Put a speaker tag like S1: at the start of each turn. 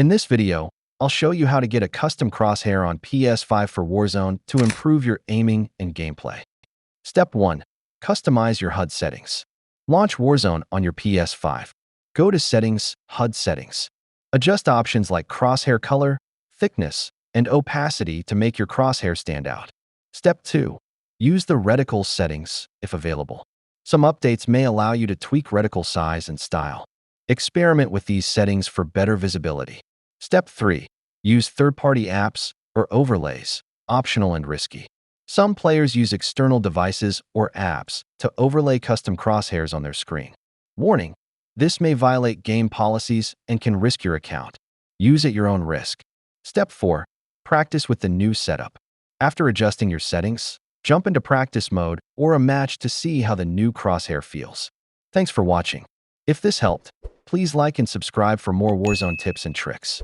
S1: In this video, I'll show you how to get a custom crosshair on PS5 for Warzone to improve your aiming and gameplay. Step 1. Customize your HUD settings. Launch Warzone on your PS5. Go to Settings, HUD Settings. Adjust options like crosshair color, thickness, and opacity to make your crosshair stand out. Step 2. Use the reticle settings if available. Some updates may allow you to tweak reticle size and style. Experiment with these settings for better visibility. Step 3. Use third-party apps or overlays, optional and risky. Some players use external devices or apps to overlay custom crosshairs on their screen. Warning: this may violate game policies and can risk your account. Use at your own risk. Step 4. Practice with the new setup. After adjusting your settings, jump into practice mode or a match to see how the new crosshair feels. Thanks for watching. If this helped, please like and subscribe for more Warzone tips and tricks.